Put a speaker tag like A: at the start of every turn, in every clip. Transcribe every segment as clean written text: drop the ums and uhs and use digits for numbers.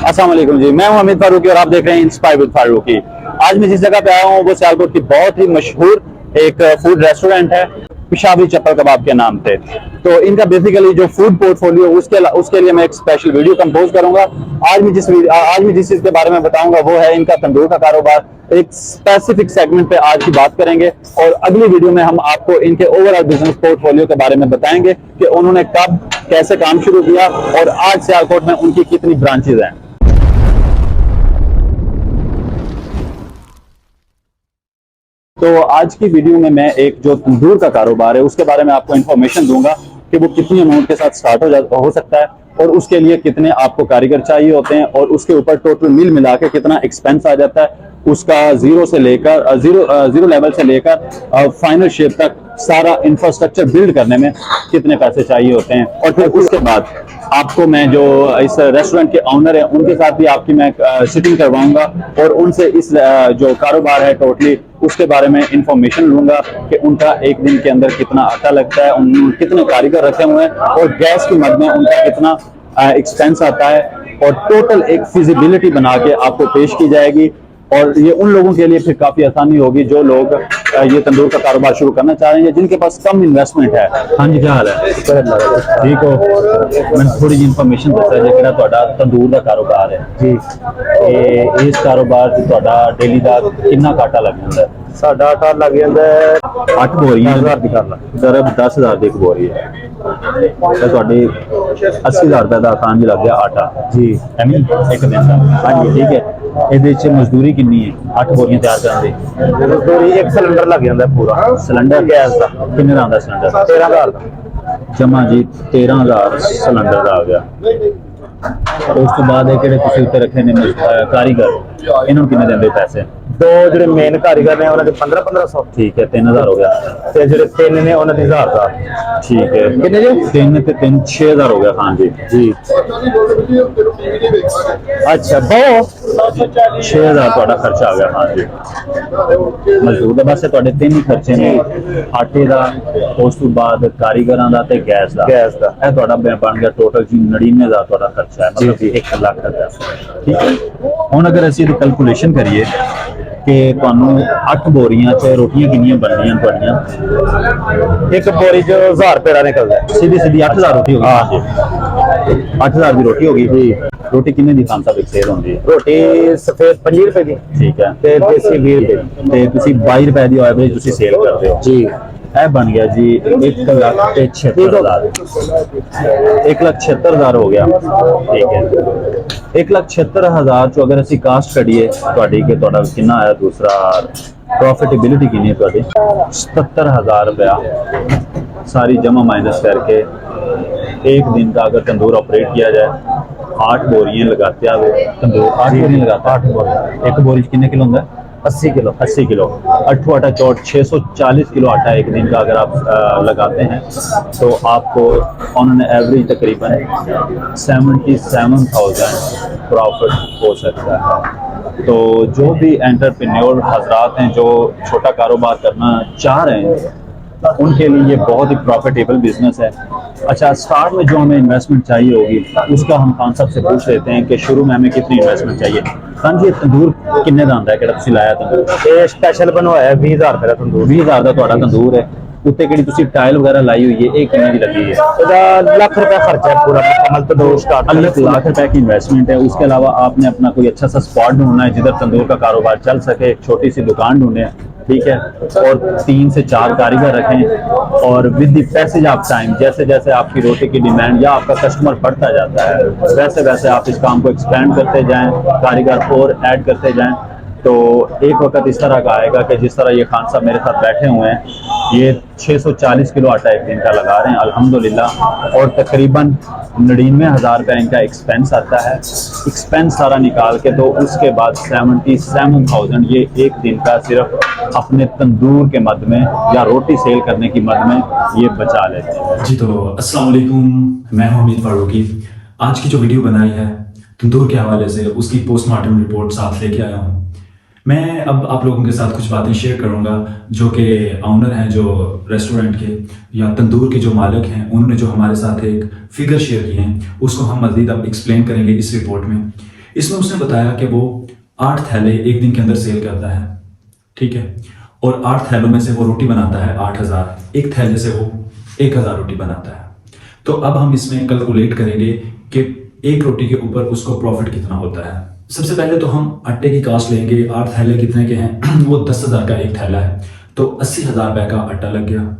A: अस्सलाम वालेकुम जी, मैं हूं अमित फारूकी और आप देख रहे हैं इंस्पायर विद फारूकी। आज मैं जिस जगह पे आया हूं वो सियालकोट की बहुत ही मशहूर एक फूड रेस्टोरेंट है, पेशावरी चप्पल कबाब के नाम से। तो इनका बेसिकली जो फूड पोर्टफोलियो उसके लिए मैं एक स्पेशल वीडियो कंपोज करूंगा। आज मैं जिस चीज के बारे में बताऊंगा वो है इनका तंदूर का कारोबार। एक स्पेसिफिक सेगमेंट पे आज की बात करेंगे और अगली वीडियो में हम आपको इनके ओवरऑल बिजनेस पोर्टफोलियो के बारे में बताएंगे कि उन्होंने कब कैसे काम शुरू किया और आज सियालकोट में उनकी कितनी ब्रांचेज हैं। तो आज की वीडियो में मैं एक जो तंदूर का कारोबार है उसके बारे में आपको इन्फॉर्मेशन दूंगा कि वो कितनी अमाउंट के साथ स्टार्ट हो सकता है और उसके लिए कितने आपको कारीगर चाहिए होते हैं और उसके ऊपर टोटल मिल मिला के कितना एक्सपेंस आ जाता है, उसका जीरो लेवल से लेकर फाइनल शेप तक सारा इंफ्रास्ट्रक्चर बिल्ड करने में कितने पैसे चाहिए होते हैं। और फिर उसके बाद आपको मैं जो इस रेस्टोरेंट के ऑनर है उनके साथ भी आपकी मैं सिटिंग करवाऊंगा और उनसे इस जो कारोबार है टोटली उसके बारे में इंफॉर्मेशन लूंगा कि उनका एक दिन के अंदर कितना आटा लगता है, कितने कारीगर रखे हुए हैं और गैस की मद में उनका कितना एक्सपेंस आता है और टोटल एक फिजिबिलिटी बना के आपको पेश की जाएगी। और ये उन लोगों के लिए फिर काफी आसानी होगी जो लोग ये तंदूर का कारोबार शुरू करना चाह रहे हैं जिनके पास कम इन्वेस्टमेंट है। हाँ जी, क्या हाल है? ठीक हो? मैंने थोड़ी जी इन्फॉर्मेशन दसा जी कि तंदूर का कारोबार है जी। इस कारोबार से डेली का कितना काटा लग जाता है?
B: साडा आटा लग जाता है
A: 8 बोरियां
B: 10,000 की कर ला
A: दरब 10,000 की एक बोरी है तो 80,000 रुपए का आसान जी लग गया आटा
B: जी
A: एमी एक दिन का। हाँ जी, ठीक है। ये मजदूरी कितनी है 8 बोरियां तैयार करने की?
B: मजदूरी एक सिलेंडर लग जाता है पूरा
A: सिलेंडर
B: गैस का
A: किन्ने दा आंदा सिलेंडर?
B: 13,000 का
A: जमा जी 13,000 सिलेंडर का आ गया। उस तो बाद रखे ने कारीगर इन्होंने किन्ने देंदे पैसे?
B: दो जो मेन कारीगर ने उन्होंने 1500
A: ठीक है 3,000 हो गया।
B: ते जो तीन ने उन्होंने 1,000 का
A: ठीक है
B: कितने जी?
A: 3 6,000 हो गया। हाँ जी
B: जी अच्छा बहु
A: 6,000 ਤੁਹਾਡਾ ਖਰਚਾ ਆ ਗਿਆ। हाँ जी ਮਜ਼ਦੂਰ ਦਾ ਬਸ ਤੁਹਾਡੇ 3 ਹੀ ਖਰਚੇ ਨੇ, ਆਟੇ ਦਾ, ਉਸ ਤੋਂ ਬਾਅਦ ਕਾਰੀਗਰਾਂ ਦਾ ਤੇ ਗੈਸ ਦਾ। ਇਹ ਤੁਹਾਡਾ ਬਣ ਗਿਆ ਟੋਟਲ ਜੀ 99,000 ਤੁਹਾਡਾ ਖਰਚਾ ਹੈ, ਮਤਲਬ ਕਿ 1 ਲੱਖ ਦਾ। ਠੀਕ ਹੈ, ਹੁਣ ਅਗਰ ਅਸੀਂ ਇਹਦੀ ਕੈਲਕੂਲੇਸ਼ਨ ਕਰੀਏ ਕਿ ਤੁਹਾਨੂੰ 8 बोरियां च रोटियां कितनी बननियां ਤੁਹਾਡੀਆਂ?
B: एक बोरी जो 1000 रुपए का निकलता है
A: सीधी 8,000 रोटी होगी। हाँ जी 8,000 की रोटी होगी जी। रोटी कितने दी खान साहब एक सेल होती है?
B: रोटी सफेद 25 रुपए की
A: ठीक है
B: ते देसी 20 रुपए
A: ਤੇ ਤੁਸੀਂ 22 ਰੁਪਏ ਦੀ ਐਵਰੇਜ ਤੁਸੀਂ ਸੇਲ ਕਰਦੇ ਹੋ
B: जी।
A: ਇਹ ਬਣ ਗਿਆ ਜੀ 1,76,000। 1,76,000 ਹੋ ਗਿਆ। ठीक है 1,76,000 ਚੋਂ ਅਗਰ ਅਸੀਂ ਕਾਸਟ ਕੱਢੀਏ ਤੁਹਾਡੀ ਕਿ ਤੁਹਾਡਾ ਕਿੰਨਾ ਆਇਆ, ਦੂਸਰਾ प्रॉफिटेबिलिटी कितनी है ਤੁਹਾਡੀ? 77,000 रुपया सारी जमा माइनस करके एक दिन का अगर तंदूर ऑपरेट किया जाए 8 बोरियां लगाते हैं तंदूर 8 बोरियां लगाता है। 8 बोरी एक बोरी कितने किलो होता है?
B: 80 किलो
A: 80 किलो 8 आटा चौट 640 किलो आटा एक दिन का अगर आप लगाते हैं तो आपको ऑन एन एवरेज तकरीबन 77,000 प्रॉफिट हो सकता है। तो जो भी एंटरप्रेन्योर हजरात हैं जो छोटा कारोबार करना चाह रहे हैं उनके लिए ये बहुत ही प्रॉफिटेबल बिजनेस है। अच्छा, स्टार्ट में जो हमें इन्वेस्टमेंट चाहिए होगी उसका हम खान साहब से पूछ लेते हैं कि शुरू में हमें कितनी इन्वेस्टमेंट चाहिए। खान जी तंदूर किन्ने दा आंदा है किहड़ा तुसीं लाया तंदूर?
B: ये स्पेशल बनवाया 20,000 रुपए का तंदूर।
A: 20,000 का तुहाडा तंदूर है, उत्ते किहड़ी तुसीं टाइल वगैरह लाई हुई है, ये कितने की लगी है?
B: ਇਹਦਾ ਲੱਖ रुपया खर्चा है पूरा मुकम्मल तंदूर स्टार्ट करने
A: अलग लाख रुपए की इन्वेस्टमेंट है। उसके अलावा आपने अपना कोई अच्छा सा स्पॉट ढूंढना है जिधर तंदूर का कारोबार चल सके, एक छोटी सी दुकान ढूंढे, ठीक है, और 3 से 4 कारीगर रखें और with the passage of time जैसे जैसे आपकी रोटी की डिमांड या आपका कस्टमर बढ़ता जाता है वैसे वैसे आप इस काम को एक्सपेंड करते जाएं, कारीगर और ऐड करते जाएं। तो एक वक्त इस तरह का आएगा कि जिस तरह ये खान साहब मेरे साथ बैठे हुए हैं, ये 640 किलो आटा एक दिन का लगा रहे हैं अल्हम्दुलिल्लाह, और तकरीबन 99,000 रुपये इनका एक्सपेंस आता है। एक्सपेंस सारा निकाल के तो उसके बाद 77,000 ये एक दिन का सिर्फ अपने तंदूर के मद में या रोटी सेल करने की मद में ये बचा लेते हैं
C: जी। तो अस्सलाम वालेकुम, मैं हूं अमित फारूकी। आज की जो वीडियो बनाई है तंदूर के हवाले से उसकी पोस्टमार्टम रिपोर्ट साथ लेके आया हूं। मैं अब आप लोगों के साथ कुछ बातें शेयर करूंगा जो कि ऑनर हैं जो रेस्टोरेंट के या तंदूर के जो मालिक हैं उन्होंने जो हमारे साथ एक फिगर शेयर किए हैं उसको हम मज़ीद अब एक्सप्लेन करेंगे इस रिपोर्ट में। इसमें उसने बताया कि वो 8 थैले एक दिन के अंदर सेल करता है, ठीक है, और 8 थैलों में से वो रोटी बनाता है 8000, एक थैले से वो 1000 रोटी बनाता है। तो अब हम इसमें कैलकुलेट करेंगे कि एक रोटी के ऊपर उसको प्रॉफिट कितना होता है। सबसे पहले तो हम आटे की कास्ट लेंगे। 8 थैले कितने के हैं वो 10,000 का एक थैला है, तो 80,000 रुपये का आटा लग गया।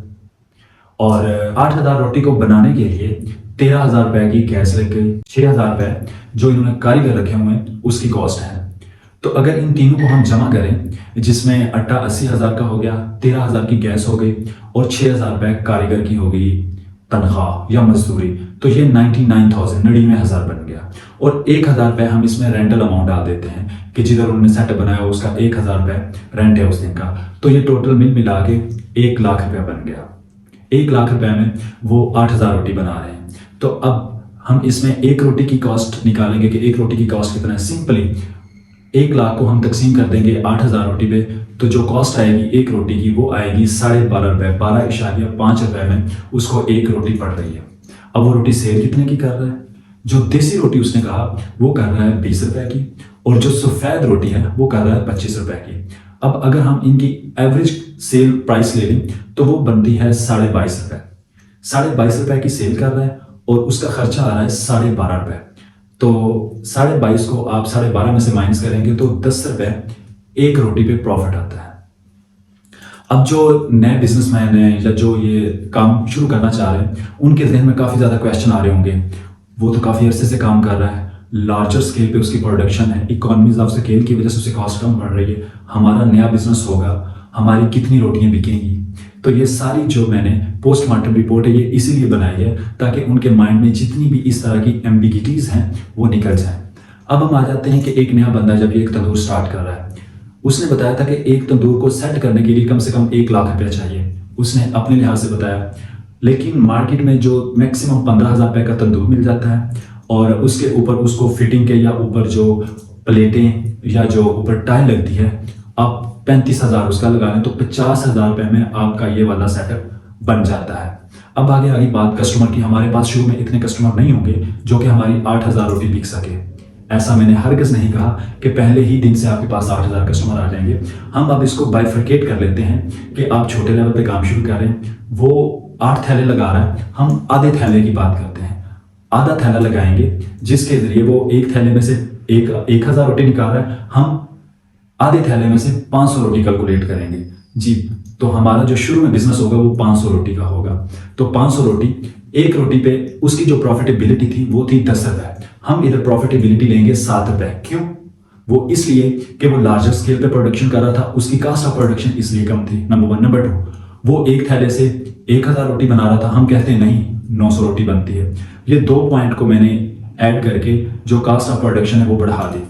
C: और 8,000 रोटी को बनाने के लिए 13,000 रुपये की गैस लग गई, 6,000 रुपये जो इन्होंने कारीगर रखे हुए हैं उसकी कॉस्ट है। तो अगर इन तीनों को हम जमा करें, जिसमें आटा 80,000 का हो गया, 13,000 की गैस हो गई और 6,000 रुपये कारीगर की हो गई तनख्वाह या मजदूरी, तो ये 99,000 बन गया। और 1,000 रुपये हम इसमें रेंटल अमाउंट डाल देते हैं कि जिधर उन्होंने सेटअप बनाया उसका 1,000 रुपये रेंट है उस दिन का, तो ये टोटल मिला के 1 लाख रुपये बन गया। 1 लाख रुपये में वो 8,000 रोटी बना रहे हैं। तो अब हम इसमें एक रोटी की कॉस्ट निकालेंगे कि एक रोटी की कॉस्ट कितना है। सिंपली 1 लाख को हम तकसीम कर देंगे 8,000 रोटी पे, तो जो कॉस्ट आएगी एक रोटी की वो आएगी 12.5 रुपये, 12.5 रुपये में उसको एक रोटी पड़ रही है। अब वो रोटी सेल कितने की कर रहा है? जो देसी रोटी उसने कहा वो कर रहा है 20 रुपये की, और जो सफ़ेद रोटी है वो कर रहा है 25 रुपये की। अब अगर हम इनकी एवरेज सेल प्राइस ले लें तो वो बनती है 22.5 रुपये। 22.5 रुपये की सेल कर रहा है और उसका खर्चा आ रहा है 12.5 रुपये। तो 22.5 को आप 12.5 में से माइनस करेंगे तो 10 रुपये एक रोटी पे प्रॉफिट आता है। अब जो नए बिजनेसमैन हैं या जो ये काम शुरू करना चाह रहे हैं उनके जहन में काफ़ी ज़्यादा क्वेश्चन आ रहे होंगे। वो तो काफ़ी अरसे से काम कर रहा है, लार्जर स्केल पे उसकी प्रोडक्शन है, इकोनॉमीज ऑफ स्केल की वजह से उसे कॉस्ट कम बढ़ रही है। हमारा नया बिजनेस होगा, हमारी कितनी रोटियां बिकेंगी? तो ये सारी जो मैंने पोस्टमार्टम रिपोर्ट है ये इसीलिए बनाई है ताकि उनके माइंड में जितनी भी इस तरह की एम्बिगिटीज़ हैं वो निकल जाए। अब हम आ जाते हैं कि एक नया बंदा जब ये एक तंदूर स्टार्ट कर रहा है, उसने बताया था कि एक तंदूर को सेट करने के लिए कम से कम 1 लाख रुपया चाहिए, उसने अपने लिहाज से बताया। लेकिन मार्केट में जो मैक्सिमम 15,000 रुपये का तंदूर मिल जाता है और उसके ऊपर उसको फिटिंग के या ऊपर जो प्लेटें या जो ऊपर टाइल लगती है आप 35,000 उसका लगा लें तो 50,000 रुपये में आपका ये वाला सेटअप बन जाता है। अब आगे आगे बात कस्टमर की। हमारे पास शुरू में इतने कस्टमर नहीं होंगे जो कि हमारी 8,000 रोटी बिक सके। ऐसा मैंने हरगिज़ नहीं कहा कि पहले ही दिन से आपके पास 8,000 कस्टमर आ जाएंगे। हम अब इसको बाइफरकेट कर लेते हैं कि आप छोटे लेवल पे काम शुरू करें। वो 8 थैले लगा रहा है, हम आधे थैले की बात करते हैं। आधा थैला लगाएंगे जिसके जरिए वो एक थैले में से 1,000 रोटी निकाल रहा है, हम आधे थैले में से 500 रोटी कैलकुलेट करेंगे जी। तो हमारा जो शुरू में बिजनेस होगा वो 500 रोटी का होगा। तो 500 रोटी, एक रोटी पे उसकी जो प्रॉफिटेबिलिटी थी वो थी 10 रुपये। हम इधर प्रॉफिटेबिलिटी लेंगे 7 रुपये। क्यों? वो इसलिए कि वो लार्जर स्केल पे प्रोडक्शन कर रहा था, उसकी कास्ट ऑफ प्रोडक्शन इसलिए कम थी, नंबर 1। नंबर 2, वो एक थैले से 1,000 रोटी बना रहा था, हम कहते हैं नहीं 900 रोटी बनती है। ये 2 पॉइंट को मैंने ऐड करके जो कास्ट ऑफ प्रोडक्शन है वो बढ़ा दी।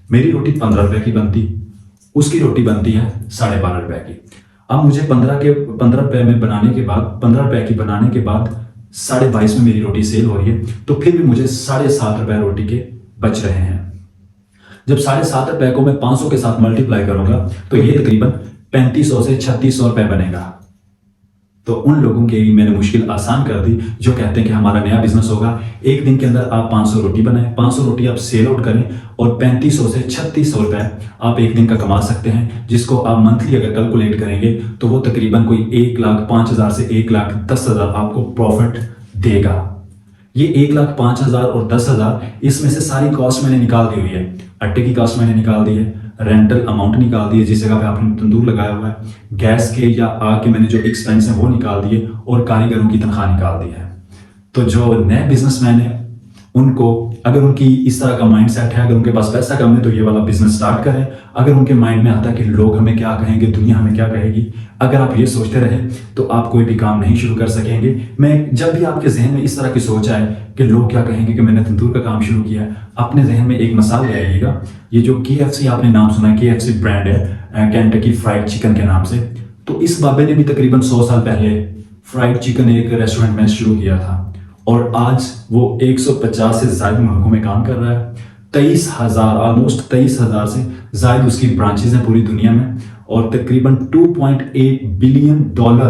C: मेरी रोटी 15 रुपये की बनती, उसकी रोटी बनती है 12.5 रुपये की। अब मुझे 15 रुपये में बनाने के बाद 15 रुपये की बनाने के बाद 22.5 में मेरी रोटी सेल हो रही है, तो फिर भी मुझे 7.5 रुपये रोटी के बच रहे हैं। जब 7.5 रुपये को मैं 500 के साथ मल्टीप्लाई करूंगा तो ये तकरीबन 3500 से 3600 रुपये बनेगा। तो उन लोगों के लिए मैंने मुश्किल आसान कर दी जो कहते हैं कि हमारा नया बिजनेस होगा, एक दिन के अंदर आप 500 रोटी बनाएं, 500 रोटी आप सेल आउट करें और 3500 से 3600 रुपये आप एक दिन का कमा सकते हैं, जिसको आप मंथली अगर कैलकुलेट करेंगे तो वो तकरीबन कोई 1,05,000 से 1,10,000 आपको प्रॉफिट देगा। ये 1,05,000 और 10,000 इसमें से सारी कॉस्ट मैंने निकाल दी हुई है। आटे की कॉस्ट मैंने निकाल दी है, रेंटल अमाउंट निकाल दिए जिस जगह पे आपने तंदूर लगाया हुआ है, गैस के या आग के मैंने जो एक्सपेंस है वो निकाल दिए और कारीगरों की तनख्वाह निकाल दी है। तो जो नए बिजनेसमैन है उनको अगर उनकी इस तरह का माइंड सेट है, अगर उनके पास पैसा कम है तो ये वाला बिजनेस स्टार्ट करें। अगर उनके माइंड में आता है कि लोग हमें क्या कहेंगे, दुनिया हमें क्या कहेगी, अगर आप ये सोचते रहे तो आप कोई भी काम नहीं शुरू कर सकेंगे। मैं जब भी आपके जहन में इस तरह की सोच आए कि लोग क्या कहेंगे कि मैंने तंदूर का काम शुरू किया, अपने जहन में एक मिसाल ले आइएगा। ये जो KFC आपने नाम सुना है, KFC ब्रांड है केंटकी फ्राइड चिकन के नाम से, तो इस बाबे ने भी तकरीबन 100 साल पहले फ्राइड चिकन एक रेस्टोरेंट में शुरू किया था और आज वो 150 से ज़्यादा मुल्कों में काम कर रहा है। 23,000 ऑलमोस्ट 23,000 से ज़्यादा उसकी ब्रांचेज हैं पूरी दुनिया में और तकरीबन $2.8 बिलियन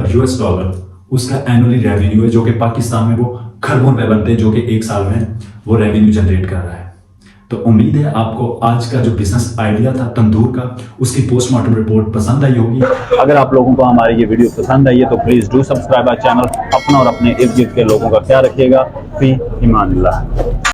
C: US डॉलर उसका एनुअली रेवेन्यू है, जो कि पाकिस्तान में वो खरबों पे बनते हैं, जो कि एक साल में वो रेवेन्यू जनरेट कर रहा है। तो उम्मीद है आपको आज का जो बिजनेस आइडिया था तंदूर का, उसकी पोस्टमार्टम रिपोर्ट पसंद आई होगी।
A: अगर आप लोगों को हमारी ये वीडियो पसंद आई है तो please do subscribe our channel. अपना और अपने इर्द गिर्द के लोगों का ख्याल रखिएगा। फी ईमानिल्लाह।